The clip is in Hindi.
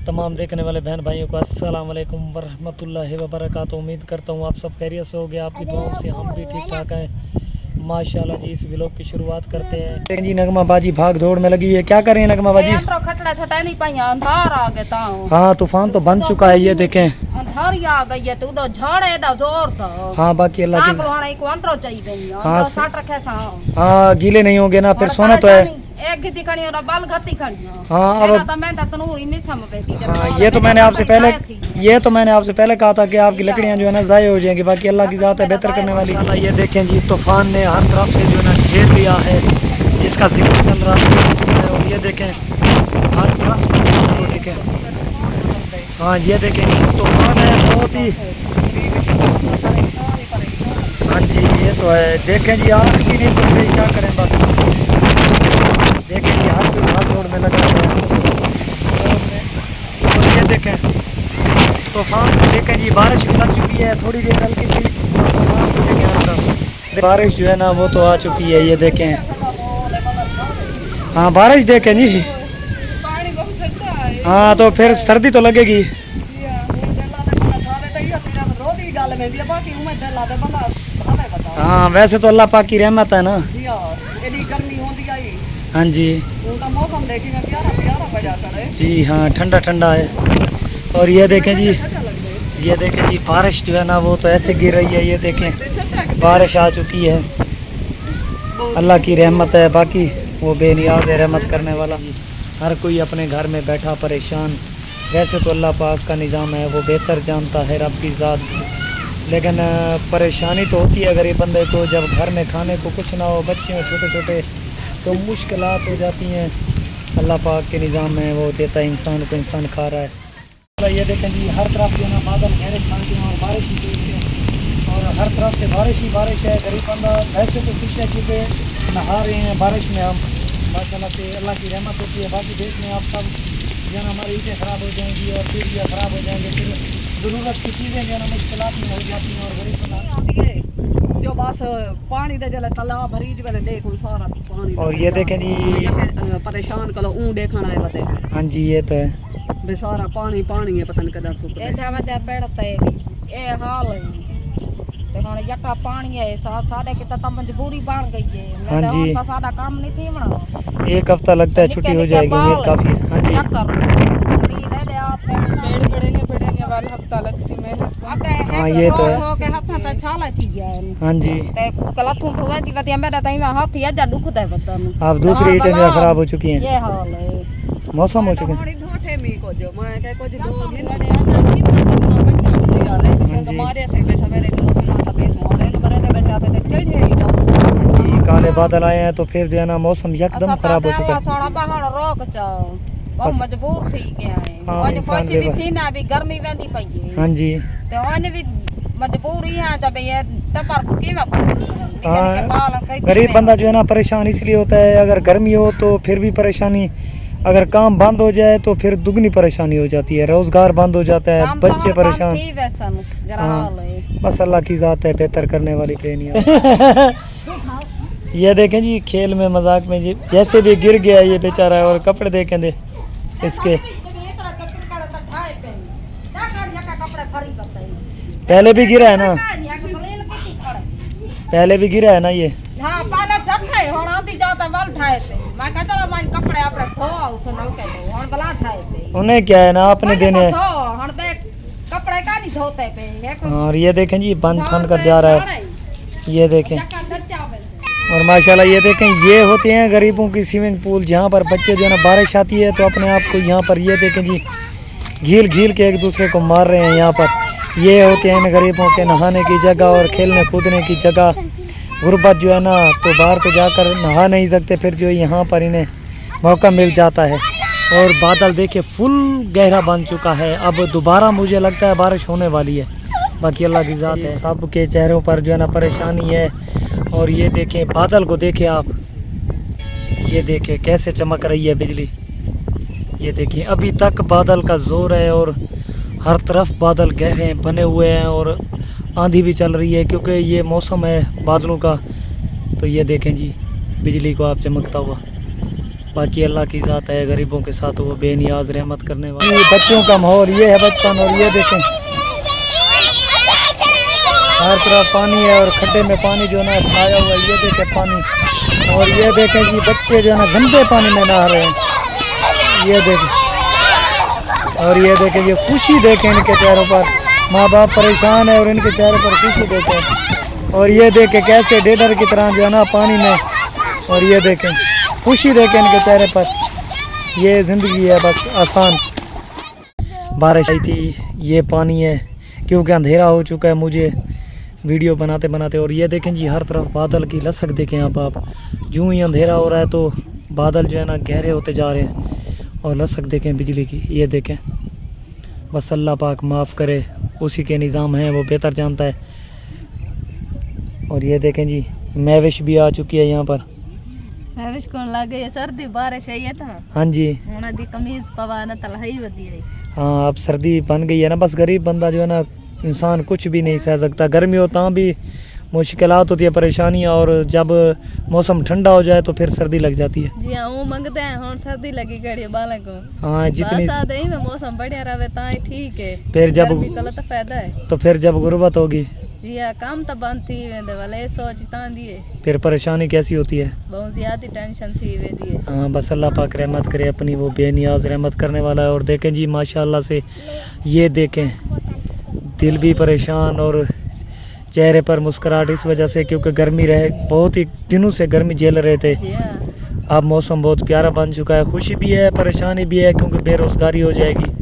तमाम देखने वाले बहन भाइयों को अस्सलाम वालेकुम वरहमतुल्लाहि वबरकातुहू। उम्मीद करता हूँ आप सब खैरियत से हो गए। आपकी दुआओं से हम भी ठीक ठाक हैं माशाल्लाह जी। इस व्लॉग की शुरुआत करते हैं जी। नगमा बाजी भाग दौड़ में लगी हुई है। क्या कर रही है नगमा बाजी? हाँ, तूफान तो बन चुका है, ये देखें। हाँ बाकी अल्लाह की। हाँ गीले नहीं होंगे ना, फिर सोना तो है। हाँ ये तो मैंने आपसे पहले कहा था कि आपकी लकड़ियाँ जो है ना ज़ाय हो जाएंगी। बाकी अल्लाह की ज़ात है बेहतर करने वाली। ये देखें जी, तूफान ने हर तरफ से जो है ना घेर लिया है, जिसका जिक्र चल रहा है। और ये देखें हर तरफ तो देखें। हाँ ये देखें तूफान है बहुत ही। हाँ जी ये तो है। देखें जी आग की नहीं बन रही, क्या करें बस। देखें जी हर कोई भाग दौड़ में लगा है। और ये देखें तूफान, देखें जी बारिश भी लग चुकी है। थोड़ी देर हल्की सी बारिश जो है ना वो तो आ चुकी है, ये देखें। हाँ बारिश देखें जी। हाँ तो फिर सर्दी तो लगेगी। हाँ वैसे तो अल्लाह पाक की रहमत है ना। हाँ जी जी हाँ ठंडा ठंडा है। और ये देखें जी बारिश जो है ना वो तो ऐसे गिर रही है। ये देखें बारिश आ चुकी है, अल्लाह की रहमत है। बाकी वो बेनियाज़ है रहमत करने वाला। हर कोई अपने घर में बैठा परेशान। वैसे तो अल्लाह पाक का निज़ाम है वो बेहतर जानता है रब की ज़ात। लेकिन परेशानी तो होती है गरीब बंदे को, जब घर में खाने को कुछ ना हो, बच्चे हो छोटे छोटे, तो मुश्किलात हो जाती हैं। अल्लाह पाक के निज़ाम में वो देता है इंसान को, इंसान खा रहा है। ये देखें जी हर तरफ जो ना बादल गहरे छानते हैं और बारिश ही तेज है। और हर तरफ से बारिश ही बारिश है। गरीब बंदा वैसे तो खुश है क्योंकि नहा रहे हैं बारिश में हम, माशाल्लाह से अल्लाह की रहमत होती है। बाकी देश में आप सब जो है हमारी ईटें ख़राब हो जाएंगी और सीढ़ियाँ ख़राब हो जाएंगी, फिर ज़रूरत की चीज़ें जो है ना मुश्किलात में हो जाती हैं। और गरीब बंदा जो बस पानी दे जले तालाब भरी जले देख सारा पानी। और ये देखें जी परेशान करो ऊँ देखना है बते। हाँ जी ये तो है बेसारा पानी पानी है, पता नहीं कदर सुख ए हाल है ते हुन यका पानी है साडे की तो मजबूरी बन गई है। हाँ जी साडा काम नहीं थी बना। एक हफ्ता लगता है छुट्टी हो जाएगी उम्मीद काफी। हाँ जी पेड़ वाला हफ्ता लग सी मेहनत। हाँ ये तो है के हफ्ता त छाला थी गया। हाँ जी ते कलथू ठोवा दी वती मेरा तई हाथ ही जा दुखदा है बतन। अब दूसरी ईंटें खराब हो चुकी हैं। ये हाल है मौसम हो चुके हैं। जी काले बादल आए हैं तो फिर जो है ना मौसम एकदम खराब हो चुका है। मजबूर थी गया है गर्मी वेंदी पई। हाँ जी मजबूरी है जब ये गरीब बंदा जो है ना परेशान इसलिए होता है। अगर गर्मी हो तो फिर भी परेशानी, अगर काम बंद हो जाए तो फिर दुगनी परेशानी हो जाती है। रोजगार बंद हो जाता है, बच्चे परेशान। हाँ बस अल्लाह की ज़ात है बेहतर करने वाली पे नहीं। ये देखें जी खेल में मजाक में जी जैसे भी गिर गया ये बेचारा है। और कपड़े देखें दे इसके, पहले भी गिरा है ना, पहले भी गिरा है ना ये। हाँ पहले ठठे होना दी जाता वाल ठाए पे मैं कहता रहा मान कपड़े आपने धोआ उठ न के दो हन बला ठाए पे उन्हें क्या है ना आपने देने हन बे कपड़े का नहीं धोते पे। और ये देखें जी बंद फन कर जा रहा है, ये देखें। और माशाल्लाह ये देखें ये होते हैं गरीबों की स्विमिंग पूल, जहाँ पर बच्चे जो है ना बारिश आती है तो अपने आप को यहाँ पर ये देखें जी घील घील के एक दूसरे को मार रहे हैं। यहाँ पर ये होते हैं गरीबों के नहाने की जगह और खेलने कूदने की जगह। गुर्बत जो है ना तो बाहर तो जाकर नहा नहीं सकते, फिर जो यहाँ पर इन्हें मौका मिल जाता है। और बादल देखिए फुल गहरा बन चुका है, अब दोबारा मुझे लगता है बारिश होने वाली है। बाकी अल्लाह की ज़ात है, सबके चेहरों पर जो है ना परेशानी है। और ये देखें बादल को देखें आप, ये देखें कैसे चमक रही है बिजली। ये देखिए अभी तक बादल का जोर है और हर तरफ बादल गहरे बने हुए हैं और आंधी भी चल रही है क्योंकि ये मौसम है बादलों का। तो ये देखें जी बिजली को आप चमकता हुआ। बाकी अल्लाह की ज़ात है, गरीबों के साथ वो बेनियाज रहमत करने वाला। बच्चों का माहौल ये है बचपन, और ये देखें हर तरफ पानी है और खड्डे में पानी जो है ना छाया हुआ है। ये देखें पानी, और ये देखें कि बच्चे जो है ना गंदे पानी में नहा रहे हैं। ये देखें, और ये देखें ये खुशी देखें इनके चेहरों पर, माँ बाप परेशान है और इनके चेहरे पर खुशी देखें। और ये देखें कैसे डेडर की तरह जो है ना पानी में, और ये देखें खुशी देखें इनके चेहरे पर। ये ज़िंदगी है बस आसान। बारिश आई थी, ये पानी है क्योंकि अंधेरा हो चुका है मुझे वीडियो बनाते बनाते। और ये देखें जी हर तरफ बादल की लसक देखें आप यूँ ही अंधेरा हो रहा है तो बादल जो है ना गहरे होते जा रहे हैं, और लसक देखें बिजली की। ये देखें बस अल्लाह पाक माफ़ करे, उसी के निज़ाम हैं, वो बेहतर जानता है। और ये देखें जी महविश भी आ चुकी है यहाँ पर। महविश कौन लागे, ये सर्दी बारिश आई है तो हाँ जी, होना दी कमीज पवा ना तलहाई वधी है। हाँ अब सर्दी बन गई है ना, बस गरीब बंदा जो है ना इंसान कुछ भी नहीं सह सकता। गर्मी हो तो भी मुश्किलात होती है, परेशानियाँ, और जब मौसम ठंडा हो जाए तो फिर सर्दी लग जाती है। जी हाँ, वो मंगते हैं हम सर्दी लगी गड़ी बाला को। हाँ जितनी बरसात में मौसम बढ़िया रहे ता ही ठीक है, फिर जब गर्मी कल तो फायदा है। तो फिर जब गुर्बत होगी जी हाँ, काम तो बंद थी वेंदे वाले सोचता दिए, फिर परेशानी कैसी होती है। बहुत ज्यादा टेंशन थी वे दिए। हाँ बस अल्लाह पाक रहमत करे अपनी, वो बेनियाज रहमत करने वाला है। और देखें जी माशाल्लाह से, ये देखें दिल भी परेशान और चेहरे पर मुस्कुराहट इस वजह से क्योंकि गर्मी रहे, बहुत ही दिनों से गर्मी झेल रहे थे। जी हाँ, अब मौसम बहुत प्यारा बन चुका है, खुशी भी है परेशानी भी है क्योंकि बेरोज़गारी हो जाएगी।